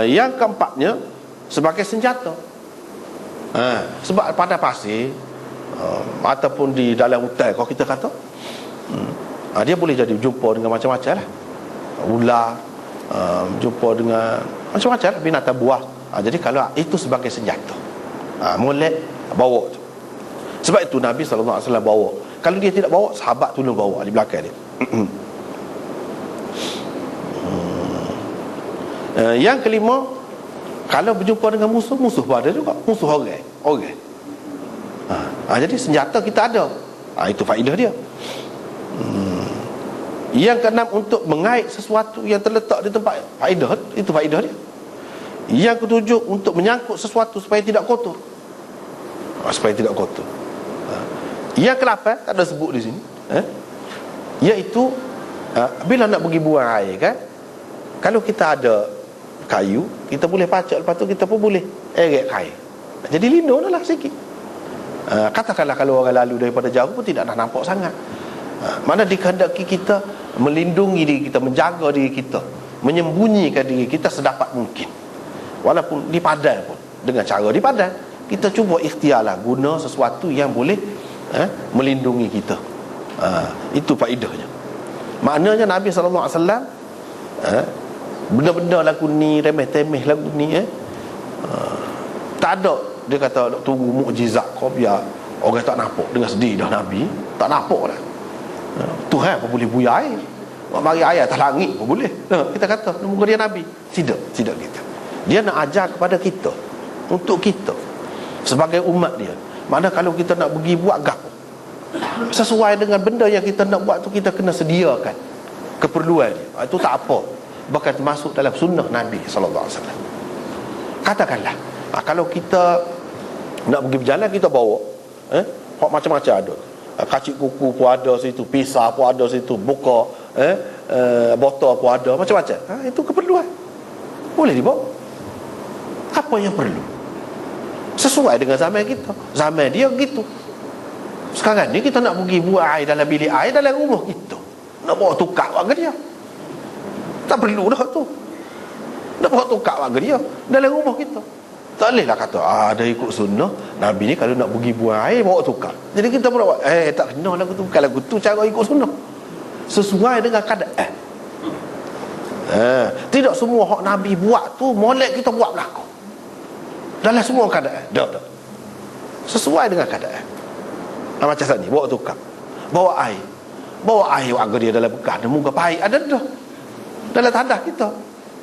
Yang keempatnya, sebagai senjata. Sebab pada pasir ataupun di dalam hutan, kalau kita kata, dia boleh jadi jumpa dengan macam-macam lah. Ular, jumpa dengan macam-macam lah, binatang buah. Jadi kalau itu sebagai senjata, molek bawa tu. Sebab itu Nabi SAW bawa. Kalau dia tidak bawa, sahabat tolong bawa di belakang dia. Yang kelima, kalau berjumpa dengan musuh pun ada juga. Musuh orang. Jadi senjata kita ada. Itu faedah dia. Yang keenam, untuk mengait sesuatu yang terletak di tempat faedah. Itu faedah dia. Yang ketujuh, untuk menyangkut sesuatu supaya tidak kotor. Supaya tidak kotor. Yang ke-8 tak ada sebut di sini, iaitu bila nak pergi buang air kan, kalau kita ada kayu, kita boleh pacak, lepas tu kita pun boleh eret kain. Jadi lindung lah sikit. Katakanlah kalau orang lalu daripada jauh pun tidak nak nampak sangat. Mana dikehendaki kita melindungi diri kita, menjaga diri kita, menyembunyikan diri kita sedapat mungkin. Walaupun di padang pun, dengan cara di padang, kita cuba ikhtiarlah guna sesuatu yang boleh melindungi kita. Itu faedahnya. Maknanya Nabi SAW, benda-benda lagu ni, remeh-temeh lagu ni, tak ada dia kata tunggu mukjizat kau biar orang tak nampak. Dengan sedih dah Nabi, tak nampak dah. Tuhan pun boleh buya air, mari air atas langit pun boleh. Kita kata muka dia Nabi. Tidak kita. Dia nak ajar kepada kita, untuk kita sebagai umat dia. Mana kalau kita nak pergi buat gapo, sesuai dengan benda yang kita nak buat tu, kita kena sediakan keperluan dia. Itu tak apa, bahkan termasuk dalam sunnah Nabi SAW. Katakanlah, kalau kita nak pergi berjalan, kita bawa macam-macam ada. Kacik kuku pun ada situ, pisah pun ada situ, buka botol pun ada, macam-macam. Itu keperluan, boleh dibawa. Apa yang perlu sesuai dengan zaman kita. Zaman dia gitu. Sekarang ni kita nak pergi buat air dalam bilik air dalam rumah kita, nak bawa tukar warga dia, tak perlu dah tu. Nak bawa tukar warga dia dalam rumah kita. Tak boleh lah kata ada ikut sunnah Nabi ni, kalau nak pergi buang air bawa tukar. Jadi kita pun buat tak kena lagu tu, bukan lagu tu cara ikut sunnah. Sesuai dengan keadaan. Tidak semua hak Nabi buat tu molek kita buat belakang. Dalam semua keadaan tak. Sesuai dengan keadaan. Macam saat ni bawa tukar, bawa air warga dia dalam bekas, ada muka pahit, ada dah dalam tandas kita.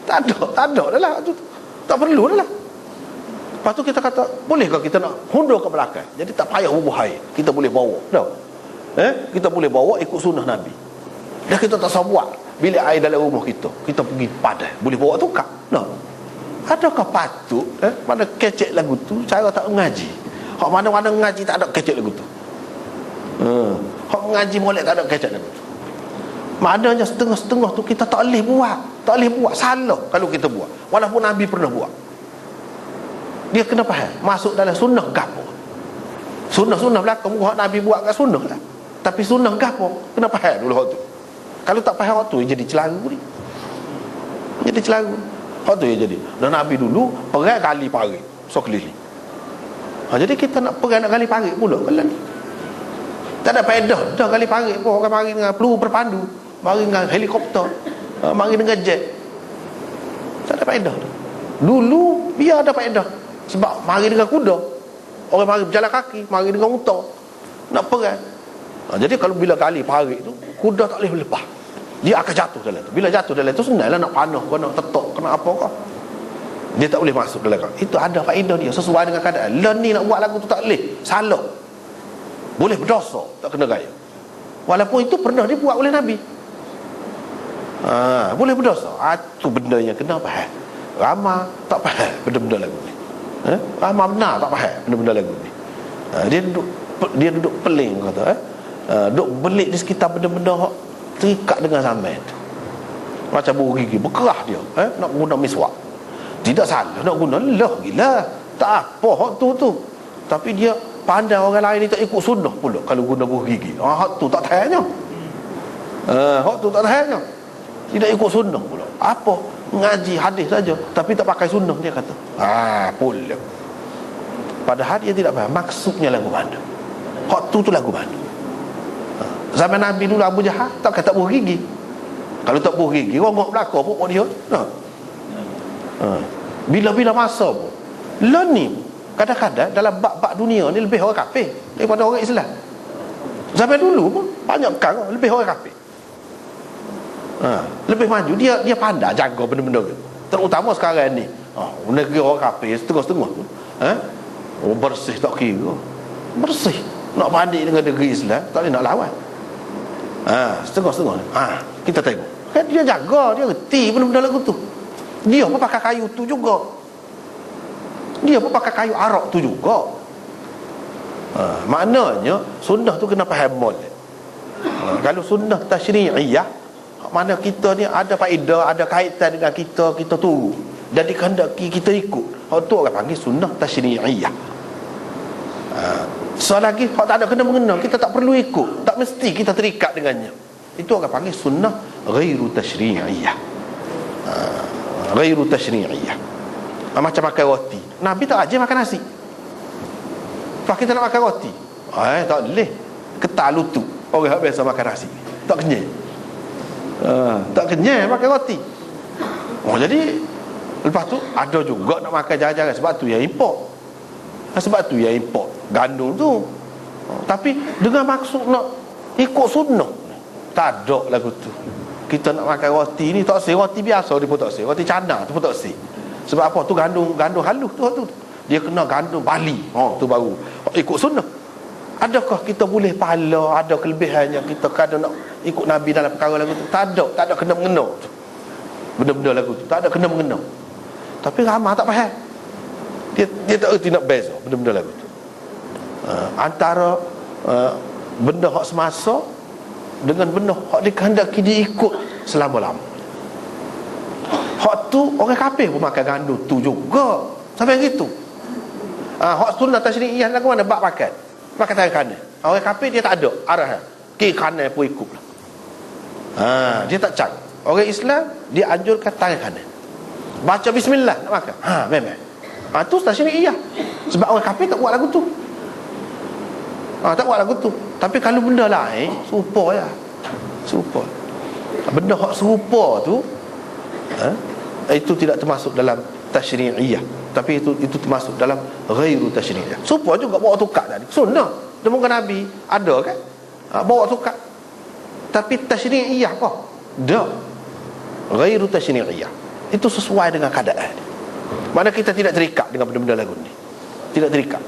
Tak ada dah lah tu, tak perlu dah lah. Lepas tu kita kata, bolehkah kita nak hundur ke belakang, jadi tak payah bubuh air, kita boleh bawa dah. Kita boleh bawa ikut sunnah Nabi. Dan kita tak usah buat bilik air dalam rumah kita, kita pergi padang, boleh bawa tukar dah. Adakah patut mana kecek lagu tu cara tak mengaji? Hak mana-mana mengaji tak ada kecek lagu tu. Hak mengaji molek tak ada kecek lagu tu. Maknanya setengah-setengah tu kita tak boleh buat, salah kalau kita buat. Walaupun Nabi pernah buat, dia kena faham masuk dalam sunnah gapo. Sunnah belakang hak Nabi buat kat sunnah lah. Tapi sunnah gapo kena faham dulu hak tu. Kalau tak faham hak tu, jadi celaru ni. Jadi celaru. Hak tu ya jadi. Dan Nabi dulu perang kali parit so keliling. Jadi kita nak perang nak kali parit pula kalau ni. Tak ada faedah dah kali parit pun. Orang mari dengan peluru berpandu, mari dengan helikopter, mari dengan jet. Tak ada faedah dah. Dulu biar ada faedah. Sebab mari dengan kuda, orang mari berjalan kaki, mari dengan unta nak perang. Jadi kalau bila kali parit tu, kuda tak boleh lepas, dia akan jatuh dalam tu. Bila jatuh dalam tu, senanglah nak panah, kena tetok, kena apa kau, dia tak boleh masuk dalam kau. Itu ada faedah dia, sesuai dengan keadaan. Learn ni nak buat lagu tu tak boleh, salah, boleh berdosa, tak kena gaya. Walaupun itu pernah dibuat oleh Nabi, boleh berdosa. Itu benda yang kena faham. Ramai tak faham benda-benda lagu ni. Ramai benar tak faham benda-benda lagu ni. Dia duduk peling kata, duduk belik di sekitar benda-benda hak terikat dengan zaman tu. Macam buru gigi berkerah dia, nak guna miswak. Tidak salah nak guna, lah gila, tak apa hak tu. Tapi dia pandang orang lain ni tak ikut sunnah pula kalau guna buru gigi. Hak tu tak tahannya. Hak tu tak tahannya. Tidak ikut sunnah pula. Apa? ngaji hadis saja tapi tak pakai sunnah, dia kata. Pula. Padahal dia tidak faham maksudnya lagu mana. Hak tu lagu mana. Zaman Nabi dulu Abu Jahal tak kata buah gigi. Kalau tak buah gigi, rongok belakang pun dia. Bila-bila masa pun. Lah ni kadang-kadang dalam bab-bab dunia ni lebih orang kafir daripada orang Islam. Zaman dulu pun banyak perkara lebih orang kafir. Lebih maju, dia pandai jaga benda-benda tu. Terutama sekarang ni negeri orang kafir setengah-setengah tu. Bersih tak kira. Bersih. Nak banding dengan negeri Islam tak boleh nak lawan. Setengah-setengah. Kita tengok kan dia jaga, dia reti benda-benda lagu tu. Dia pun pakai kayu tu juga. Dia pun pakai kayu arak tu juga. Maknanya sunnah tu kena faham molek. Kalau sunnah tasyri'iyah, mana kita ni ada faedah, ada kaitan dengan kita tunggu dan dikehendaki kita ikut. Hak tu orang panggil sunnah tasyri'iyah. Lagi hak tak ada kena-mengena, kita tak perlu ikut, tak mesti kita terikat dengannya. Itu orang panggil sunnah ghairu tasyri'iyah. Ghairu tasyri'iyah. Macam makan roti, Nabi tak ajar makan nasi. Pak kita nak makan roti, tak boleh ketal lutut orang yang biasa makan nasi, tak kenyang. Tak kenyang makan roti. Jadi lepas tu ada juga nak makan jarang-jarang. Sebab tu yang import gandum tu. Tapi dengan maksud nak ikut sunnah, tak ada lagu tu. Kita nak makan roti ni tak sih, roti biasa dia pun tak sih, roti canang tu pun tak sih. Sebab apa? Tu gandum halus tu. Dia kena gandum Bali. Tu baru ikut sunnah. Adakah kita boleh pahala, ada kelebihannya kita kadang nak ikut Nabi dalam perkara lagu tu? Tak ada kena mengena tu. Benda-benda lagu tu tak ada kena mengena. Tapi ramai tak faham. Dia tak erti nak beza benda-benda lagu tu. Antara benda hak semasa dengan benda hak dikehendaki diikut selama-lama. Hak tu orang kafir pun makan gandum tu juga. Sampai gitu. Hak sunnah tasyri'iyah lagu mana bab makan tangan kanan. Orang kafir dia tak ada arah kiri kanan pun ikut lah. Dia tak cak. Orang Islam dia anjurkan tangan kanan. Baca bismillah nak makan. Memang. Tu tasyri'iyah. Sebab orang kafir tak buat lagu tu. Tak buat lagu tu. Tapi kalau benda lain serupa ya. Serupa. Benda hak serupa tu itu tidak termasuk dalam tasyri'iyah, tapi itu termasuk dalam ghairu tasyri'iyah. Serupa juga bawa tukar tadi. Sunnah demukan Nabi ada kan? Bawa tukar. Tapi tasyri'iyah apa? Tak. Ghairu tasyri'iyah. Itu sesuai dengan keadaan. Mana kita tidak terikat dengan benda-benda lagu ni. Tidak terikat.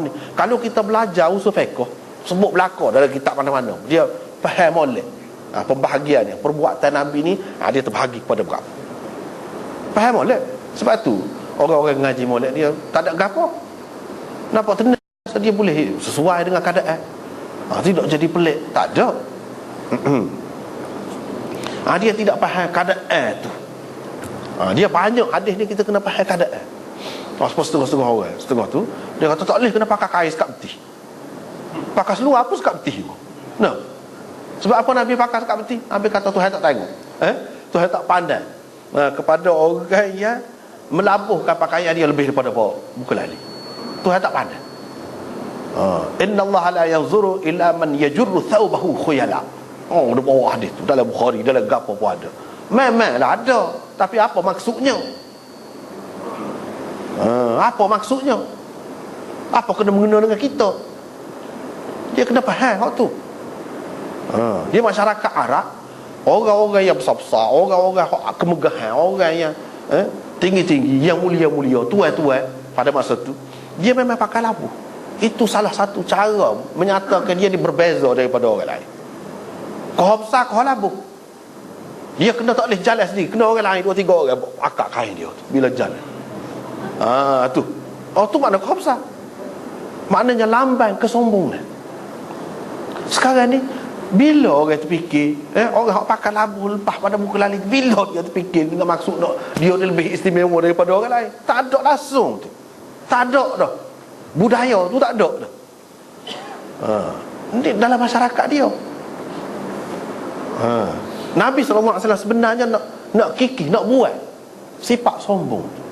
Ni. Kalau kita belajar usul fiqh, sebut belaka dalam kitab mana-mana, dia faham oleh pembahagiannya, perbuatan Nabi ni dia terbahagi kepada berapa. Faham molek. Sebab tu orang-orang ngaji molek dia tak ada gapo. Nampak tenang, dia boleh sesuai dengan keadaan. Tidak jadi pelik, tak ada. Dia tidak faham keadaan tu. Dia banyak hadis ni kita kena faham keadaan. Setengah-setengah orang, setengah tu dia kata tak boleh kena pakai kain sekat peti. Pakai seluar apa sekat peti tu? Sebab apa Nabi pakai sekat peti? Nabi kata Tuhan tak tengok. Tuhan tak pandang kepada orang yang melabuhkan pakaian dia lebih daripada buka lali. Tuhan tak pandang. Inna Allah la yanzuru illa man yajurru thawbahu khuyala. Dia bawa hadis tu dalam Bukhari, dalam gapo pun ada. Memanglah ada, tapi apa maksudnya? Apa maksudnya? Apa kena mengena dengan kita? Dia kena faham hak tu. Dia masyarakat Arab, orang-orang yang besar-besar, orang-orang kemegahan, orang yang tinggi-tinggi, yang mulia-mulia, tuan-tuan pada masa tu, dia memang pakai labuh. Itu salah satu cara menyatakan dia berbeza daripada orang lain. Kau besar, kau labuh. Dia kena tak boleh jalan sendiri, kena orang lain 2-3 orang akak kain dia tu bila jalan. Tu. Tu makna kau besar. Maknanya lamban kesombongan. Sekarang ni bila orang terfikir orang yang pakai labuh lepas pada muka lalit, bila dia terfikir dengan maksud dia lebih istimewa daripada orang lain? Tak ada langsung tu. Tak ada dah. Budaya tu tak ada dah. Ini dalam masyarakat dia. Nabi SAW sebenarnya nak nak kiki, nak buat, sifat sombong.